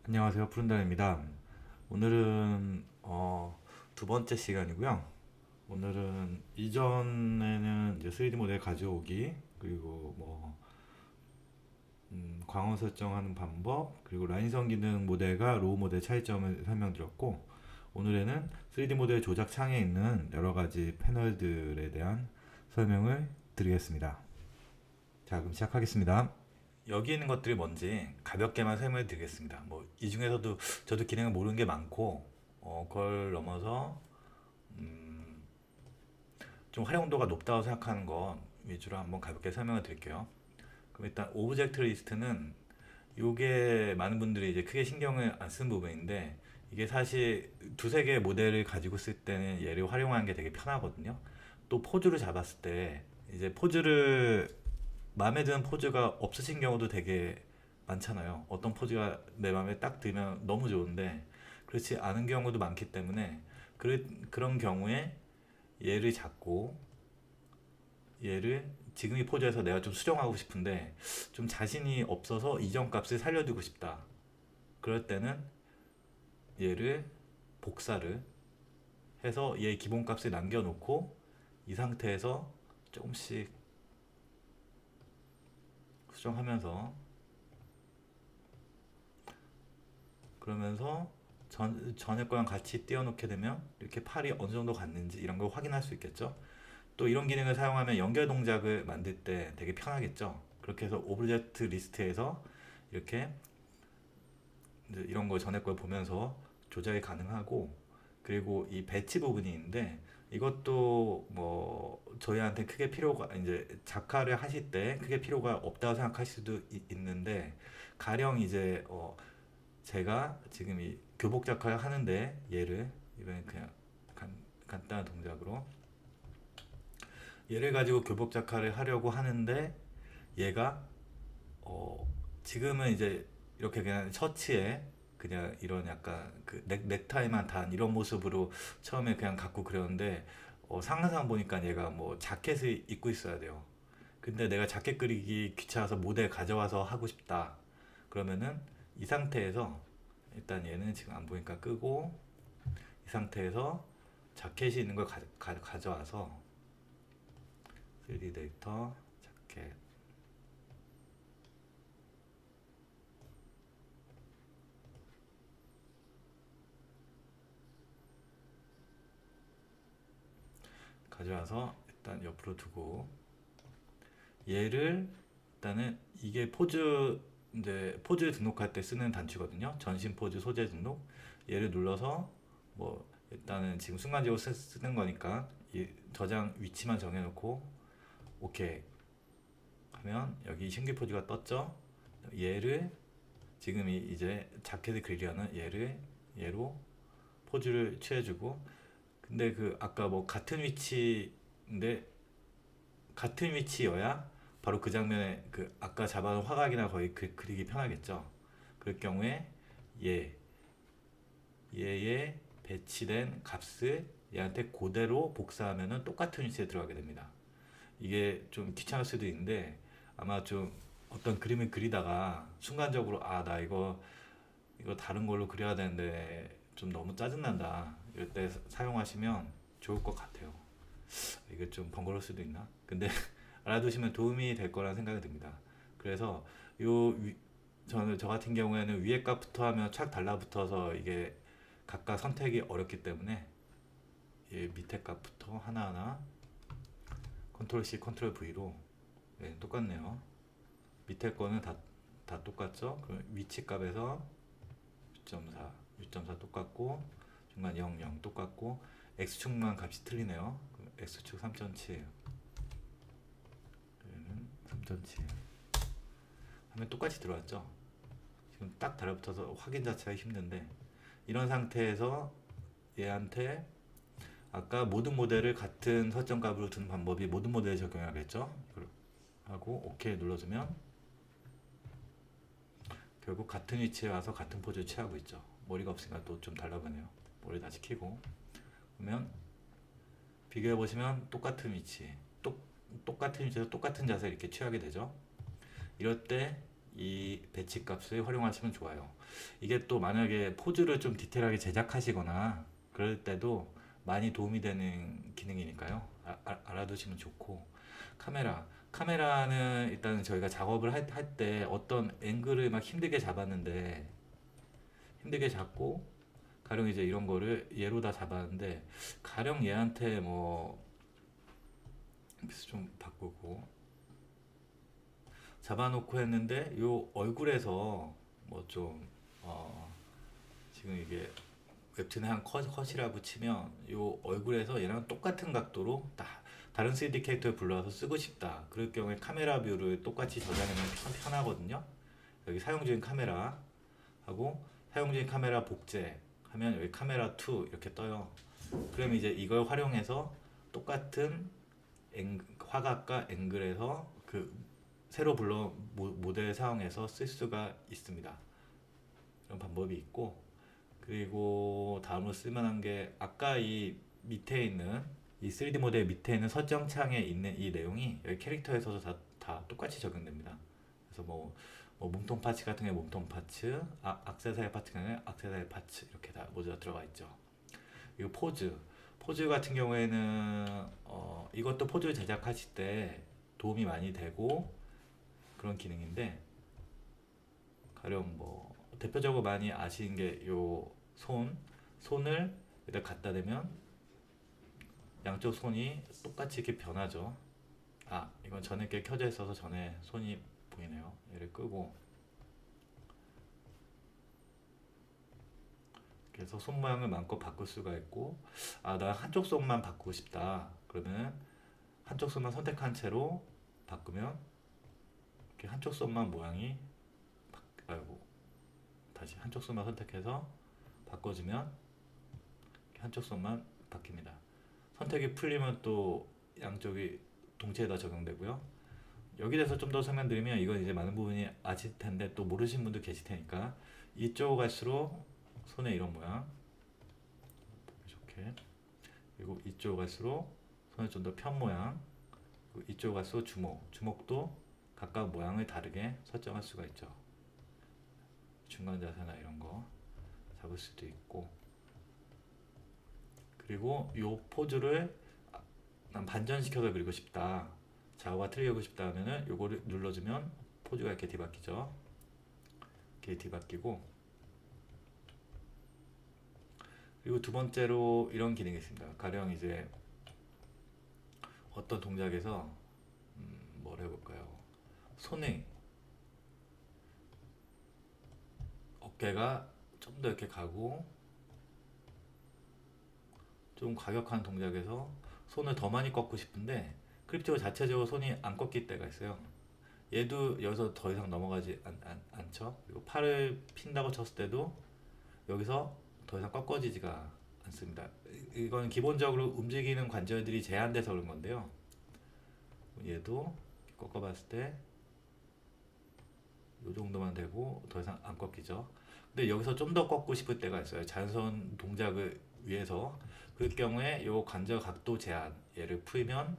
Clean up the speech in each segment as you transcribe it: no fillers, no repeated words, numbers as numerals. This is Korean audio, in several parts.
안녕하세요. 푸른달입니다. 오늘은 두 번째 시간이고요. 오늘은 이전에는 이제 3D 모델 가져오기 그리고 광원 설정하는 방법 그리고 라인선 기능 모델과 로우 모델 차이점을 설명드렸고 오늘에는 3D 모델 조작 창에 있는 여러 가지 패널들에 대한 설명을 드리겠습니다. 자, 그럼 시작하겠습니다. 여기 있는 것들이 뭔지 가볍게만 설명해 드리겠습니다. 뭐 이 중에서도 저도 기능을 모르는 게 많고 그걸 넘어서 좀 활용도가 높다고 생각하는 것 위주로 한번 가볍게 설명을 드릴게요. 그럼 일단 오브젝트 리스트는 이게 많은 분들이 이제 크게 신경을 안 쓴 부분인데 이게 사실 두세 개의 모델을 가지고 쓸 때는 얘를 활용하는 게 되게 편하거든요. 또 포즈를 잡았을 때 이제 포즈를 마음에 드는 포즈가 없으신 경우도 되게 많잖아요. 어떤 포즈가 내 마음에 딱 들면 너무 좋은데 그렇지 않은 경우도 많기 때문에 그런 경우에 얘를 잡고 얘를 지금 이 포즈에서 내가 좀 수정하고 싶은데 좀 자신이 없어서 이전 값을 살려두고 싶다. 그럴 때는 얘를 복사를 해서 얘 기본 값을 남겨놓고 이 상태에서 조금씩 수정하면서 그러면서 전에 거랑 같이 띄워놓게 되면 이렇게 팔이 어느 정도 갔는지 이런 걸 확인할 수 있겠죠. 또 이런 기능을 사용하면 연결 동작을 만들 때 되게 편하겠죠. 그렇게 해서 오브젝트 리스트에서 이렇게 이런 거 전에 걸 보면서 조작이 가능하고 그리고 이 배치 부분이 있는데 이것도 뭐 저희한테 크게 필요가 이제 작화를 하실 때 크게 필요가 없다고 생각하실 수도 있는데 가령 이제 제가 지금 이 교복 작화를 하는데 얘를 이번에 그냥 간단한 동작으로 얘를 가지고 교복 작화를 하려고 하는데 얘가 어 지금은 이제 이렇게 그냥 셔츠에 그냥 이런 약간 그 넥타이만 단 이런 모습으로 처음에 그냥 갖고 그렸는데 상상 보니까 얘가 뭐 자켓을 입고 있어야 돼요. 근데 내가 자켓 그리기 귀찮아서 모델 가져와서 하고 싶다. 그러면은 이 상태에서 일단 얘는 지금 안 보니까 끄고 이 상태에서 자켓이 있는 걸 가져와서 3D 데이터 자켓 가져와서 일단 옆으로 두고 얘를 일단은 이게 포즈 이제 포즈 등록할 때 쓰는 단추거든요. 전신 포즈 소재 등록. 얘를 눌러서 뭐 일단은 지금 순간적으로 쓰는 거니까 이 저장 위치만 정해놓고 오케이 하면 여기 신규 포즈가 떴죠. 얘를 지금 이제 자켓을 그리려는 얘를 얘로 포즈를 취해주고 근데 그 아까 뭐 같은 위치인데 같은 위치여야 바로 그 장면에 그 아까 잡아놓은 화각이나 거의 그리기 편하겠죠. 그럴 경우에 얘 얘의 배치된 값을 얘한테 그대로 복사하면은 똑같은 위치에 들어가게 됩니다. 이게 좀 귀찮을 수도 있는데 아마 좀 어떤 그림을 그리다가 순간적으로 아 나 이거 다른 걸로 그려야 되는데 좀 너무 짜증난다 이럴 때 사용하시면 좋을 것 같아요. 이게 좀 번거로울 수도 있나? 근데 알아두시면 도움이 될 거라 생각이 듭니다. 그래서 저는 저 같은 경우에는 위에 값부터 하면 착 달라붙어서 이게 각각 선택이 어렵기 때문에 이 밑에 값부터 하나하나 컨트롤 C, 컨트롤 V로 똑같네요. 밑에 거는 다 똑같죠? 그럼 위치 값에서 6.4, 6.4 똑같고 중간 0, 0 똑같고 X축만 값이 틀리네요. X축 3.7 얘는 3.7 하면 똑같이 들어왔죠. 지금 딱 달라붙어서 확인 자체가 힘든데 이런 상태에서 얘한테 아까 모든 모델을 같은 설정 값으로 두는 방법이 모든 모델에 적용해야겠죠. 하고 OK 눌러주면 결국 같은 위치에 와서 같은 포즈를 취하고 있죠. 머리가 없으니까 또 좀 달라보네요. 머리 다시 켜고 그러면 비교해 보시면 똑같은 위치 똑같은 위치에서 똑같은 자세 이렇게 취하게 되죠. 이럴 때 이 배치 값을 활용하시면 좋아요. 이게 또 만약에 포즈를 좀 디테일하게 제작하시거나 그럴 때도 많이 도움이 되는 기능이니까요. 알아두시면 좋고. 카메라는 일단 저희가 작업을 할 때 어떤 앵글을 막 힘들게 잡았는데, 힘들게 잡고 가령 이제 이런 거를 얘로 다 잡았는데, 가령 얘한테 뭐 그래서 좀 바꾸고 잡아놓고 했는데 요 얼굴에서 뭐 좀 지금 이게 웹툰에 한 컷이라고 치면 요 얼굴에서 얘랑 똑같은 각도로 다른 3D 캐릭터를 불러서 쓰고 싶다. 그럴 경우에 카메라 뷰를 똑같이 저장하면 편하거든요. 여기 사용 중인 카메라 하고 사용 중인 카메라 복제 하면 여기 카메라 2 이렇게 떠요. 그럼 이제 이걸 활용해서 똑같은 화각과 앵글에서 그 새로 불러 모델 사용해서 쓸 수가 있습니다. 이런 방법이 있고, 그리고 다음으로 쓸만한 게 아까 이 밑에 있는 이 3D 모델 밑에 있는 설정 창에 있는 이 내용이 여기 캐릭터에서도 다 똑같이 적용됩니다. 그래서 뭐 몸통 파츠 같은 게 몸통 파츠, 액세서리 파츠 같은 게 액세서리 파츠 이렇게 다 모두 다 들어가 있죠. 이거 포즈 같은 경우에는 이것도 포즈 제작하실 때 도움이 많이 되고 그런 기능인데, 가령 뭐 대표적으로 많이 아시는 게 요 손을 여기다 갖다 대면 양쪽 손이 똑같이 이렇게 변하죠. 이건 전에 게 켜져 있어서 전에 손이 보이네요. 얘를 끄고, 그래서 손 모양을 마음껏 바꿀 수가 있고, 나 한쪽 손만 바꾸고 싶다. 그러면 한쪽 손만 선택한 채로 바꾸면 이렇게 한쪽 손만 모양이 다시 한쪽 손만 선택해서 바꿔주면 한쪽 손만 바뀝니다. 선택이 풀리면 또 양쪽이 동시에 다 적용되고요. 여기 대해서 좀 더 설명드리면, 이건 이제 많은 부분이 아실 텐데 또 모르시는 분도 계실 테니까, 이쪽 갈수록 손의 이런 모양 보기 좋게, 그리고 이쪽 갈수록 손의 좀 더 편 모양, 그리고 이쪽 갈수록 주먹도 각각 모양을 다르게 설정할 수가 있죠. 중간 자세나 이런 거 잡을 수도 있고, 그리고 요 포즈를 난 반전시켜서 그리고 싶다, 좌우가 틀리고 싶다 하면은 요거를 눌러주면 포즈가 이렇게 뒤바뀌죠. 이렇게 뒤바뀌고, 그리고 두 번째로 이런 기능이 있습니다. 가령 이제 어떤 동작에서 뭘 해볼까요? 손의 어깨가 좀 더 이렇게 가고, 좀 과격한 동작에서 손을 더 많이 꺾고 싶은데 크립티오 자체적으로 손이 안 꺾일 때가 있어요. 얘도 여기서 더 이상 넘어가지 않죠. 그리고 팔을 핀다고 쳤을 때도 여기서 더 이상 꺾어지지가 않습니다. 이건 기본적으로 움직이는 관절들이 제한돼서 그런 건데요. 얘도 꺾어봤을 때 이 정도만 되고 더 이상 안 꺾이죠. 근데 여기서 좀 더 꺾고 싶을 때가 있어요. 자연스러운 동작을 위해서. 그럴 경우에 이 관절 각도 제한, 얘를 풀면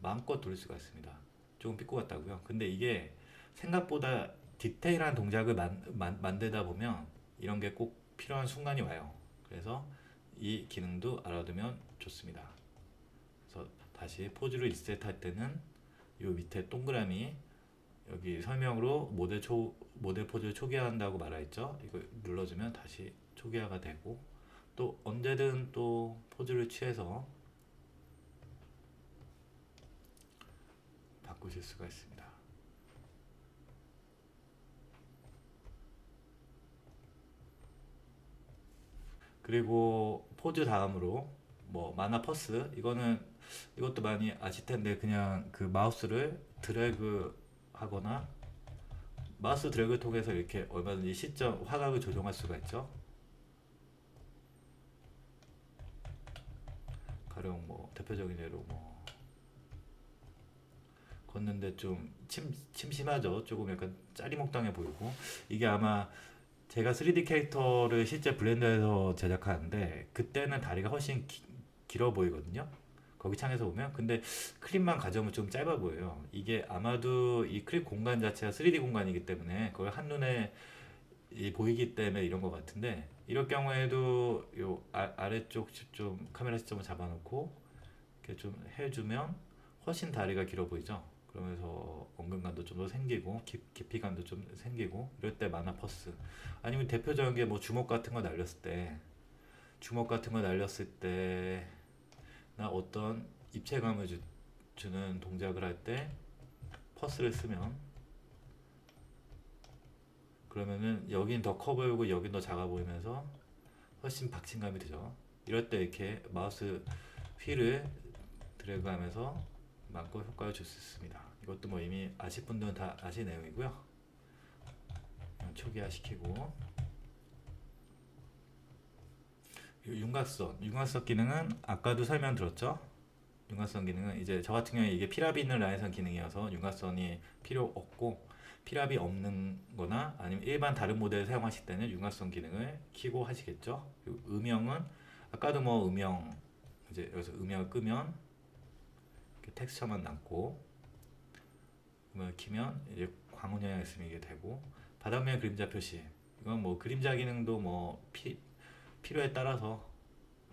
마음껏 돌릴 수가 있습니다. 조금 삐꾸 같다고요. 근데 이게 생각보다 디테일한 동작을 만들다 보면 이런 게 꼭 필요한 순간이 와요. 그래서 이 기능도 알아두면 좋습니다. 그래서 다시 포즈를 리셋할 때는 이 밑에 동그라미, 여기 설명으로 모델 포즈를 초기화한다고 말하였죠. 이거 눌러주면 다시 초기화가 되고, 또 언제든 또 포즈를 취해서 바꾸실 수가 있습니다. 그리고 포즈 다음으로 뭐 만화 퍼스, 이것도 많이 아실 텐데, 그냥 그 마우스를 드래그 하거나 마우스 드래그 통해서 이렇게 얼마든지 시점 화각을 조정할 수가 있죠. 가령 뭐 대표적인 예로 뭐 걷는데 좀 침심하죠. 조금 약간 짜리몽땅해 보이고, 이게 아마 제가 3D 캐릭터를 실제 블렌더에서 제작하는데 그때는 다리가 훨씬 길어 보이거든요. 거기 창에서 보면. 근데 클립만 가져오면 좀 짧아 보여요. 이게 아마도 이 클립 공간 자체가 3D 공간이기 때문에 그걸 한눈에 보이기 때문에 이런 것 같은데, 이럴 경우에도 요 아래쪽 좀 카메라 시점을 잡아놓고 이렇게 좀 해주면 훨씬 다리가 길어 보이죠. 그러면서 원근감도 좀 더 생기고 깊이감도 좀 생기고, 이럴 때 마나 퍼스. 아니면 대표적인 게 뭐 주먹 같은 거 날렸을 때, 나 어떤 입체감을 주는 동작을 할 때 퍼스를 쓰면, 그러면은 여긴 더 커 보이고 여긴 더 작아 보이면서 훨씬 박진감이 되죠. 이럴 때 이렇게 마우스 휠을 드래그하면서 마음껏 효과를 줄 수 있습니다. 이것도 뭐 이미 아실 분들은 다 아실 내용이고요. 그냥 초기화 시키고, 윤곽선 기능은 아까도 설명드렸죠. 윤곽선 기능은 이제 저 같은 경우에 이게 피랍이 있는 라인선 기능이어서 윤곽선이 필요 없고, 피랍이 없는 거나 아니면 일반 다른 모델을 사용하실 때는 윤곽선 기능을 켜고 하시겠죠. 그리고 음영은 아까도 뭐 음영, 이제 여기서 음영을 끄면 이렇게 텍스처만 남고, 음영을 켜면 이제 광원 영향 있으면 이게 되고, 바닥면 그림자 표시, 이건 뭐 그림자 기능도 뭐 필요에 따라서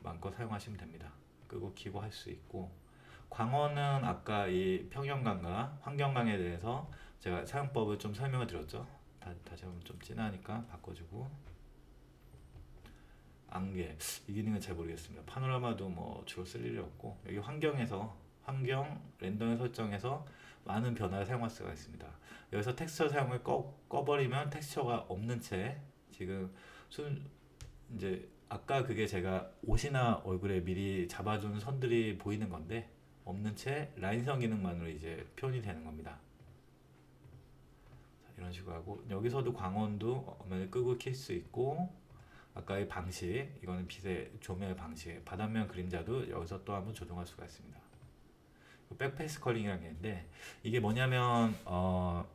마음껏 사용하시면 됩니다. 끄고 켜고 할 수 있고, 광원은 아까 이 평형광과 환경광에 대해서 제가 사용법을 좀 설명을 드렸죠. 다시 한번 좀 진하니까 바꿔주고, 안개, 이 기능은 잘 모르겠습니다. 파노라마도 뭐 주로 쓸 일이 없고, 여기 환경 랜덤 설정에서 많은 변화를 사용할 수가 있습니다. 여기서 텍스처 사용을 꺼버리면 텍스처가 없는 채, 지금 이제 아까 그게 제가 옷이나 얼굴에 미리 잡아준 선들이 보이는 건데, 없는 채 라인선 기능만으로 이제 표현이 되는 겁니다. 자, 이런 식으로 하고, 여기서도 광원도 화면을 끄고 켤 수 있고, 아까의 방식, 이거는 빛의 조명의 방식, 바닥면 그림자도 여기서 또 한번 조정할 수가 있습니다. 백페이스 컬링이라는 게 있는데, 이게 뭐냐면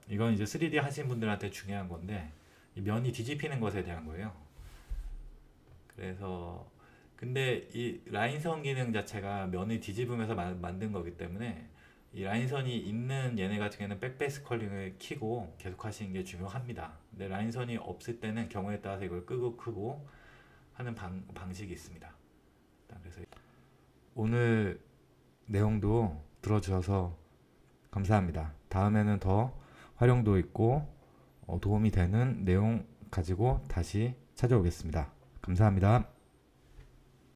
이건 이제 3D 하신 분들한테 중요한 건데, 이 면이 뒤집히는 것에 대한 거예요. 그래서 근데 이 라인선 기능 자체가 면을 뒤집으면서 만든 거기 때문에, 이 라인선이 있는 얘네 같은 경우에는 백페이스 컬링을 켜고 계속 하시는 게 중요합니다. 근데 라인선이 없을 때는 경우에 따라서 이걸 끄고 크고 하는 방식이 있습니다. 그래서 오늘 내용도 들어주셔서 감사합니다. 다음에는 더 활용도 있고 도움이 되는 내용 가지고 다시 찾아오겠습니다. 감사합니다.